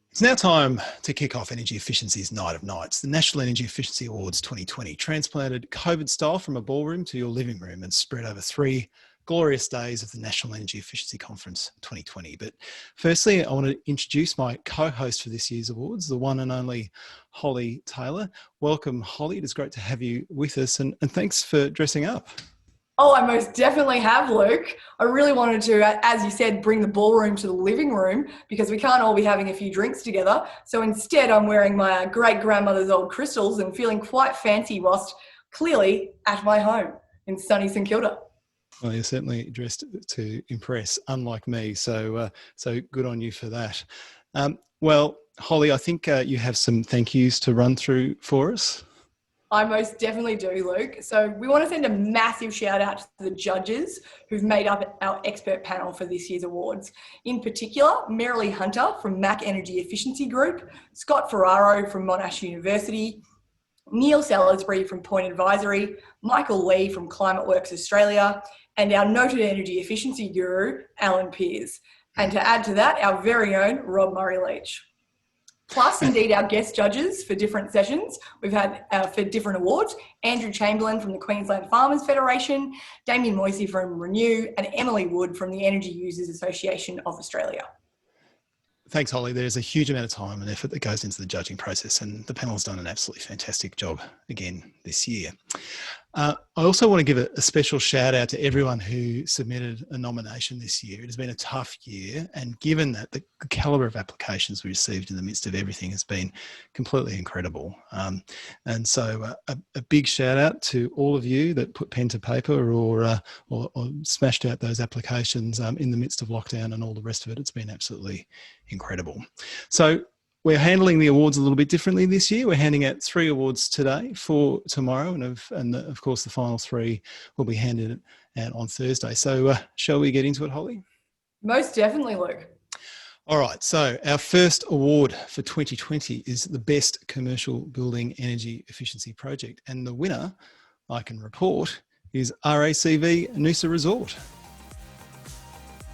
It's now time to kick off Energy Efficiency's Night of Nights. The National Energy Efficiency Awards 2020 transplanted COVID style from a ballroom to your living room and spread over 3 glorious days of the National Energy Efficiency Conference 2020. But firstly, I want to introduce my co-host for this year's awards, the one and only Holly Taylor. Welcome, Holly. It is great to have you with us, and thanks for dressing up. Oh, I most definitely have, Luke. I really wanted to, as you said, bring the ballroom to the living room because we can't all be having a few drinks together. So instead, I'm wearing my great-grandmother's old crystals and feeling quite fancy whilst clearly at my home in sunny St Kilda. Well, you're certainly dressed to impress, unlike me. So good on you for that. Well, Holly, I think you have some thank yous to run through for us. I most definitely do, Luke. So we want to send a massive shout out to the judges who've made up our expert panel for this year's awards. In particular, Merrily Hunter from Mac Energy Efficiency Group, Scott Ferraro from Monash University, Neil Salisbury from Point Advisory, Michael Lee from Climate Works Australia, and our noted energy efficiency guru, Alan Pearce. And to add to that, our very own Rob Murray-Leach. Plus, indeed, our guest judges for different sessions. We've had for different awards, Andrew Chamberlain from the Queensland Farmers Federation, Damien Moisey from Renew, and Emily Wood from the Energy Users Association of Australia. Thanks, Holly. There's a huge amount of time and effort that goes into the judging process, and the panel's done an absolutely fantastic job again this year. I also want to give a special shout out to everyone who submitted a nomination this year. It has been a tough year, and given that the calibre of applications we received in the midst of everything has been completely incredible. And so a big shout out to all of you that put pen to paper or smashed out those applications in the midst of lockdown and all the rest of it. It's been absolutely incredible. So we're handling the awards a little bit differently this year. We're handing out 3 awards today, 4 tomorrow, and of course the final 3 will be handed out on Thursday. So shall we get into it, Holly? Most definitely, Luke. All right, so our first award for 2020 is the Best Commercial Building Energy Efficiency Project, and the winner, I can report, is RACV Noosa Resort.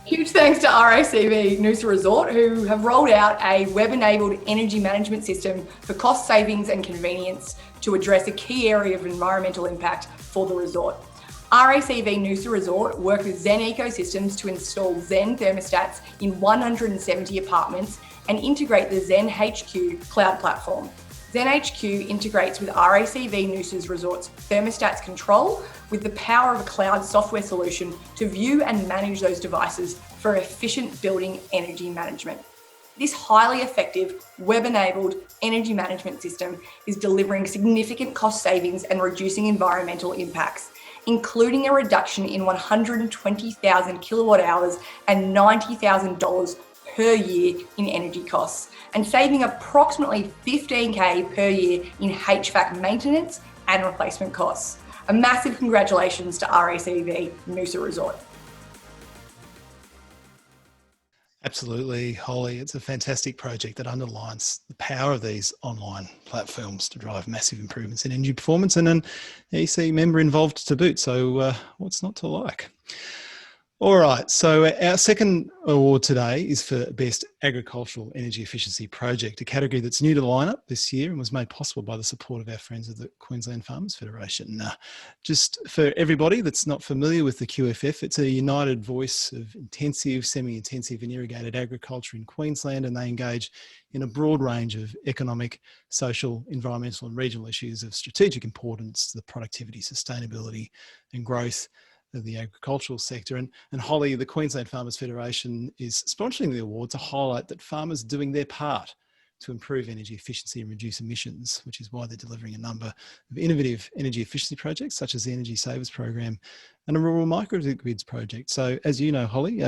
Huge thanks to RACV Noosa Resort, who have rolled out a web-enabled energy management system for cost savings and convenience to address a key area of environmental impact for the resort. RACV Noosa Resort worked with Zen Ecosystems to install Zen thermostats in 170 apartments and integrate the Zen HQ cloud platform. Zen HQ integrates with RACV Noosa Resort's thermostats control with the power of a cloud software solution to view and manage those devices for efficient building energy management. This highly effective web-enabled energy management system is delivering significant cost savings and reducing environmental impacts, including a reduction in 120,000 kilowatt hours and $90,000 per year in energy costs, and saving approximately $15,000 per year in HVAC maintenance and replacement costs. A massive congratulations to RACV Noosa Resort. Absolutely, Holly. It's a fantastic project that underlines the power of these online platforms to drive massive improvements in energy performance, and an EC member involved to boot. So what's not to like? All right, so our second award today is for Best Agricultural Energy Efficiency Project, a category that's new to the lineup this year and was made possible by the support of our friends at the Queensland Farmers Federation. Just for everybody that's not familiar with the QFF, it's a united voice of intensive, semi-intensive and irrigated agriculture in Queensland, and they engage in a broad range of economic, social, environmental and regional issues of strategic importance to the productivity, sustainability and growth of the agricultural sector. And Holly, the Queensland Farmers Federation is sponsoring the award to highlight that farmers are doing their part to improve energy efficiency and reduce emissions, which is why they're delivering a number of innovative energy efficiency projects such as the Energy Savers Program and a rural microgrids project. So as you know, Holly,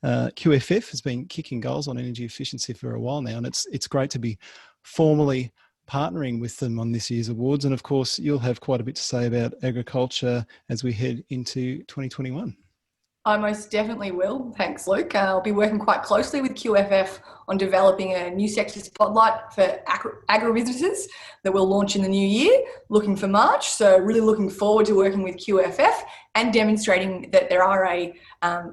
QFF has been kicking goals on energy efficiency for a while now, and it's great to be formally partnering with them on this year's awards. And of course, you'll have quite a bit to say about agriculture as we head into 2021. I most definitely will. Thanks, Luke. I'll be working quite closely with QFF on developing a new sector spotlight for agribusinesses that we'll launch in the new year, looking for March. So really looking forward to working with QFF and demonstrating that there are a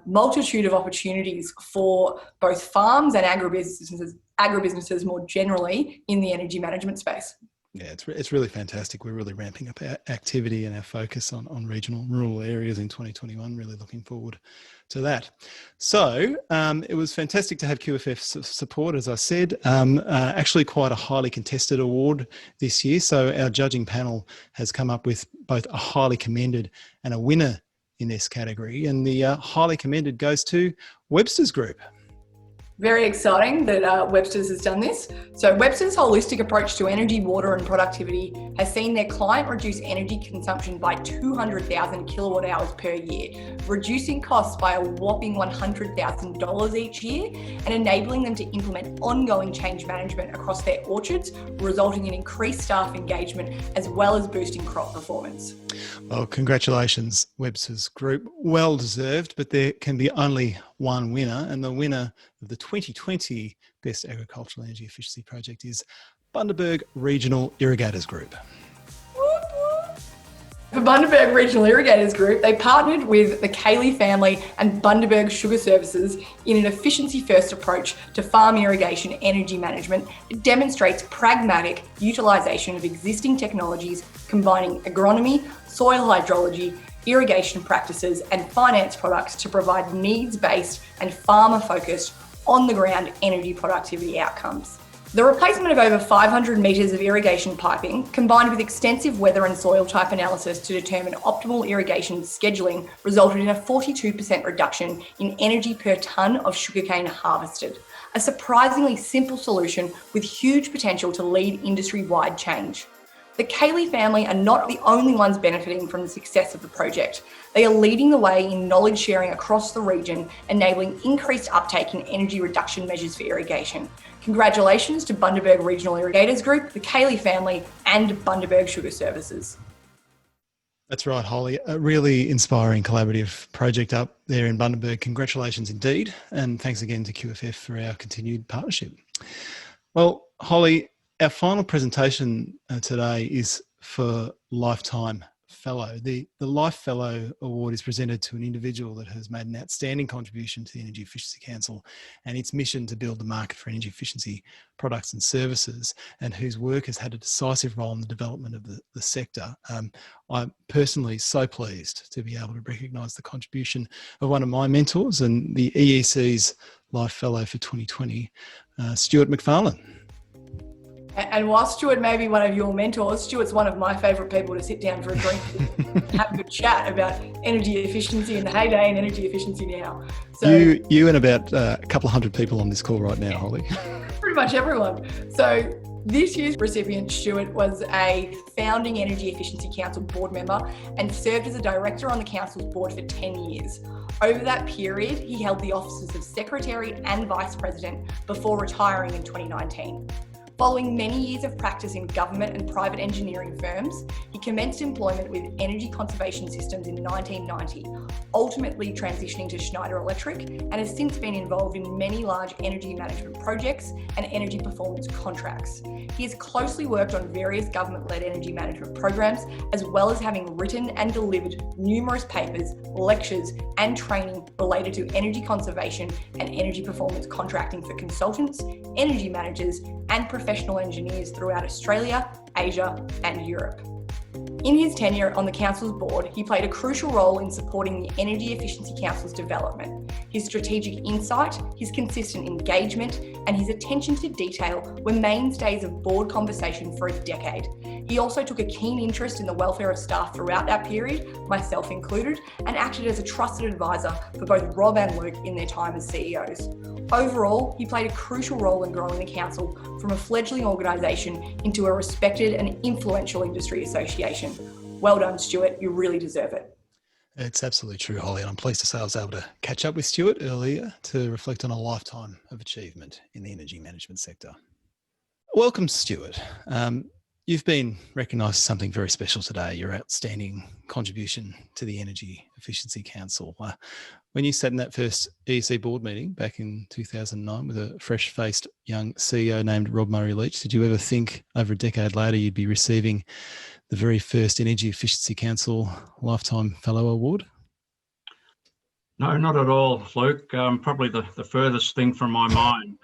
multitude of opportunities for both farms and agribusinesses more generally in the energy management space. Yeah, it's really fantastic. We're really ramping up our activity and our focus on regional and rural areas in 2021. Really looking forward to that. So it was fantastic to have QFF's support, as I said. Actually quite a highly contested award this year. So our judging panel has come up with both a highly commended and a winner in this category. And the highly commended goes to Webster's Group. Very exciting that Webster's has done this. So Webster's holistic approach to energy, water and productivity has seen their client reduce energy consumption by 200,000 kilowatt hours per year, reducing costs by a whopping $100,000 each year and enabling them to implement ongoing change management across their orchards, resulting in increased staff engagement as well as boosting crop performance. Well, congratulations, Webster's Group. Well deserved, but there can be only one winner, and the winner of the 2020 Best Agricultural Energy Efficiency Project is Bundaberg Regional Irrigators Group. For Bundaberg Regional Irrigators Group, they partnered with the Cayley family and Bundaberg Sugar Services in an efficiency-first approach to farm irrigation energy management. It demonstrates pragmatic utilisation of existing technologies, combining agronomy, soil hydrology, irrigation practices and finance products to provide needs-based and farmer-focused, on-the-ground energy productivity outcomes. The replacement of over 500 metres of irrigation piping, combined with extensive weather and soil type analysis to determine optimal irrigation scheduling, resulted in a 42% reduction in energy per tonne of sugarcane harvested. A surprisingly simple solution with huge potential to lead industry-wide change. The Cayley family are not the only ones benefiting from the success of the project. They are leading the way in knowledge sharing across the region, enabling increased uptake in energy reduction measures for irrigation. Congratulations to Bundaberg Regional Irrigators Group, the Cayley family and Bundaberg Sugar Services. That's right, Holly. A really inspiring collaborative project up there in Bundaberg. Congratulations indeed. And thanks again to QFF for our continued partnership. Well, Holly, our final presentation today is for Lifetime Fellow. The Life Fellow Award is presented to an individual that has made an outstanding contribution to the Energy Efficiency Council and its mission to build the market for energy efficiency products and services, and whose work has had a decisive role in the development of the sector. I'm personally so pleased to be able to recognise the contribution of one of my mentors and the EEC's Life Fellow for 2020, Stuart MacFarlane. And while Stuart may be one of your mentors, Stuart's one of my favourite people to sit down for a drink and have a good chat about energy efficiency in the heyday and energy efficiency now. So you and about a couple of hundred people on this call right now, Holly. Pretty much everyone. So this year's recipient, Stuart, was a founding Energy Efficiency Council board member and served as a director on the council's board for 10 years. Over that period, he held the offices of secretary and vice president before retiring in 2019. Following many years of practice in government and private engineering firms, he commenced employment with Energy Conservation Systems in 1990, ultimately transitioning to Schneider Electric, and has since been involved in many large energy management projects and energy performance contracts. He has closely worked on various government-led energy management programs, as well as having written and delivered numerous papers, lectures, and training related to energy conservation and energy performance contracting for consultants, energy managers, and professional engineers throughout Australia, Asia, and Europe. In his tenure on the Council's board, he played a crucial role in supporting the Energy Efficiency Council's development. His strategic insight, his consistent engagement, and his attention to detail were mainstays of board conversation for a decade. He also took a keen interest in the welfare of staff throughout that period, myself included, and acted as a trusted advisor for both Rob and Luke in their time as CEOs. Overall, he played a crucial role in growing the Council from a fledgling organisation into a respected and influential industry association. Well done, Stuart. You really deserve it. It's absolutely true, Holly, and I'm pleased to say I was able to catch up with Stuart earlier to reflect on a lifetime of achievement in the energy management sector. Welcome, Stuart. You've been recognised as something very special today, your outstanding contribution to the Energy Efficiency Council. When you sat in that first EEC board meeting back in 2009 with a fresh-faced young CEO named Rob Murray-Leach, did you ever think over a decade later you'd be receiving the very first Energy Efficiency Council Lifetime Fellow Award? No, not at all, Luke. Probably the furthest thing from my mind.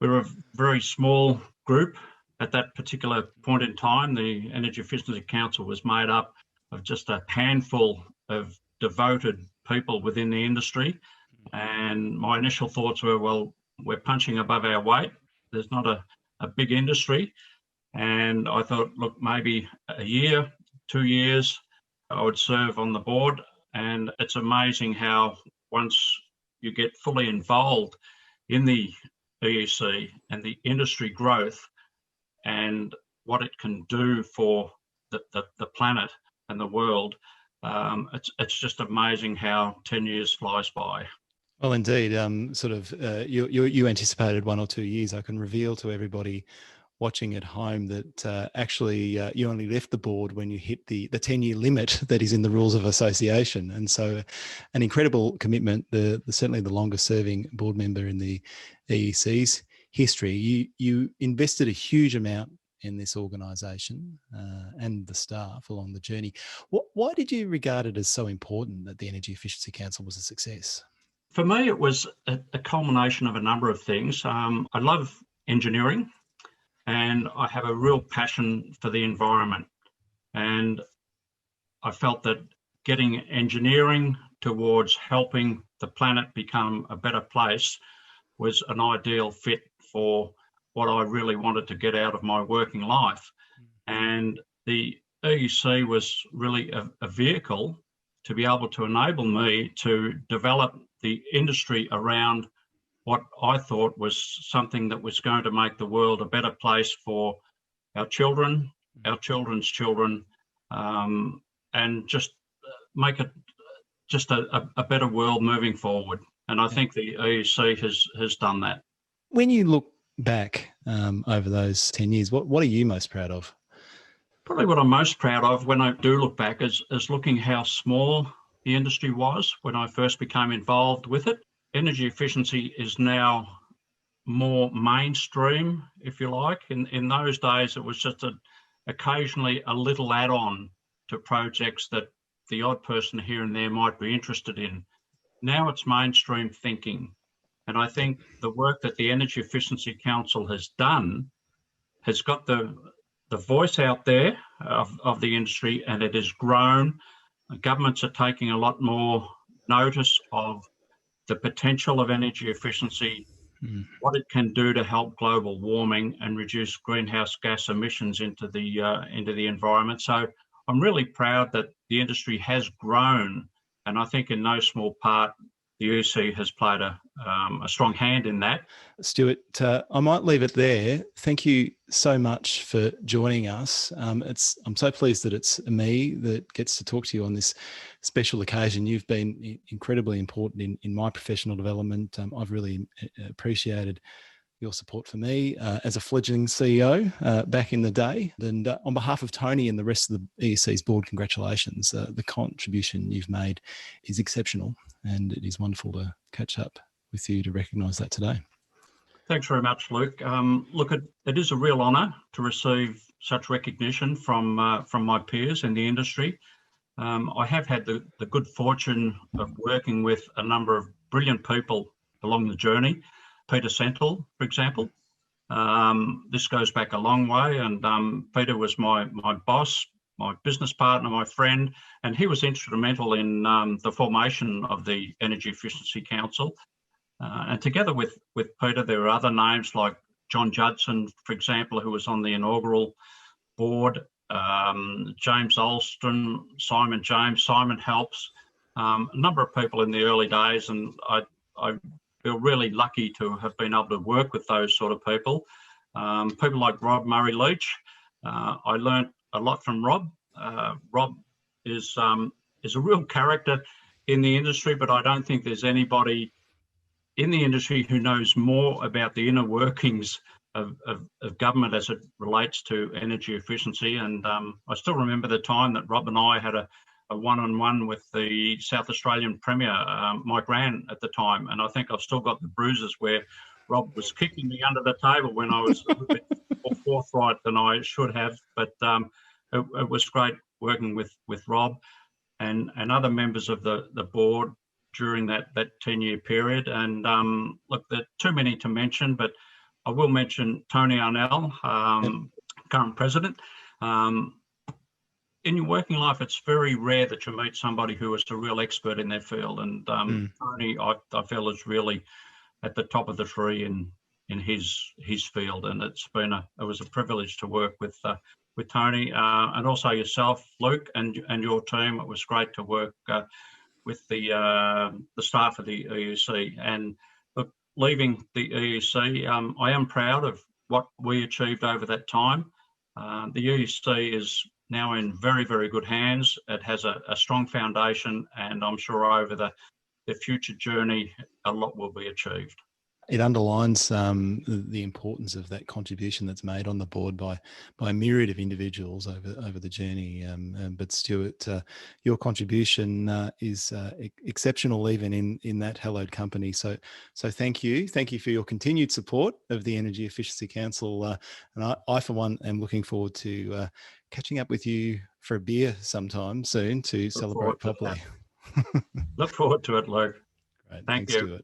We're a very small group. At that particular point in time, the Energy Efficiency Council was made up of just a handful of devoted people within the industry. And my initial thoughts were, well, we're punching above our weight. There's not a big industry. And I thought, look, maybe a year, 2 years, I would serve on the board. And it's amazing how once you get fully involved in the EEC and the industry growth and what it can do for the planet and the world, it's just amazing how 10 years flies by. Well, indeed. You anticipated 1 or 2 years. I can reveal to everybody watching at home that actually you only left the board when you hit the 10-year limit that is in the rules of association. And so an incredible commitment, certainly the longest serving board member in the EEC's history. You invested a huge amount in this organisation and the staff along the journey. Why did you regard it as so important that the Energy Efficiency Council was a success? For me, it was a culmination of a number of things. I love engineering, and I have a real passion for the environment. And I felt that getting engineering towards helping the planet become a better place was an ideal fit for what I really wanted to get out of my working life. And the EEC was really a vehicle to be able to enable me to develop the industry around what I thought was something that was going to make the world a better place for our children, our children's children, and just make it just a better world moving forward. And I think the EEC has done that. When you look back over those 10 years, what are you most proud of? Probably what I'm most proud of when I do look back is looking how small the industry was when I first became involved with it. Energy efficiency is now more mainstream, if you like. In those days, it was just occasionally a little add-on to projects that the odd person here and there might be interested in. Now it's mainstream thinking. And I think the work that the Energy Efficiency Council has done has got the voice out there of the industry, and it has grown. Governments are taking a lot more notice of the potential of energy efficiency, what it can do to help global warming and reduce greenhouse gas emissions into the environment. So I'm really proud that the industry has grown, and I think in no small part the EEC has played a strong hand in that. Stuart, I might leave it there. Thank you so much for joining us. I'm so pleased that it's me that gets to talk to you on this special occasion. You've been incredibly important in my professional development. I've really appreciated your support for me as a fledgling CEO back in the day. And on behalf of Tony and the rest of the EEC's board, congratulations. The contribution you've made is exceptional, and it is wonderful to catch up with you to recognise that today. Thanks very much, Luke. It is a real honour to receive such recognition from my peers in the industry. I have had the good fortune of working with a number of brilliant people along the journey. Peter Senthal, for example. This goes back a long way, and Peter was my boss, my business partner, my friend, and he was instrumental in the formation of the Energy Efficiency Council. And together with Peter, there are other names like John Judson, for example, who was on the inaugural board, James Alston, Simon James, Simon Helps, a number of people in the early days, and I feel really lucky to have been able to work with those sort of people. People like Rob Murray-Leach. I learned a lot from Rob. Rob is a real character in the industry, but I don't think there's anybody in the industry who knows more about the inner workings of government as it relates to energy efficiency. And I still remember the time that Rob and I had a one-on-one with the South Australian Premier, Mike Rann, at the time. And I think I've still got the bruises where Rob was kicking me under the table when I was a little bit more forthright than I should have. But it was great working with Rob and other members of the board during that 10-year period. And look, there are too many to mention, but I will mention Tony Arnell, current president. In your working life, it's very rare that you meet somebody who is a real expert in their field. And Tony, I feel, is really at the top of the tree in his field. And it was a privilege to work with Tony, and also yourself, Luke, and your team. It was great to work with the staff of the EUC. And look, leaving the EUC, I am proud of what we achieved over that time. The EUC is now in very, very good hands. It has a strong foundation, and I'm sure over the future journey, a lot will be achieved. It underlines the importance of that contribution that's made on the board by a myriad of individuals over the journey. But Stuart, your contribution is exceptional, even in that hallowed company. So thank you for your continued support of the Energy Efficiency Council. And I for one am looking forward to catching up with you for a beer sometime soon to celebrate properly. Look forward to it, Luke. Great. Thanks, Stuart.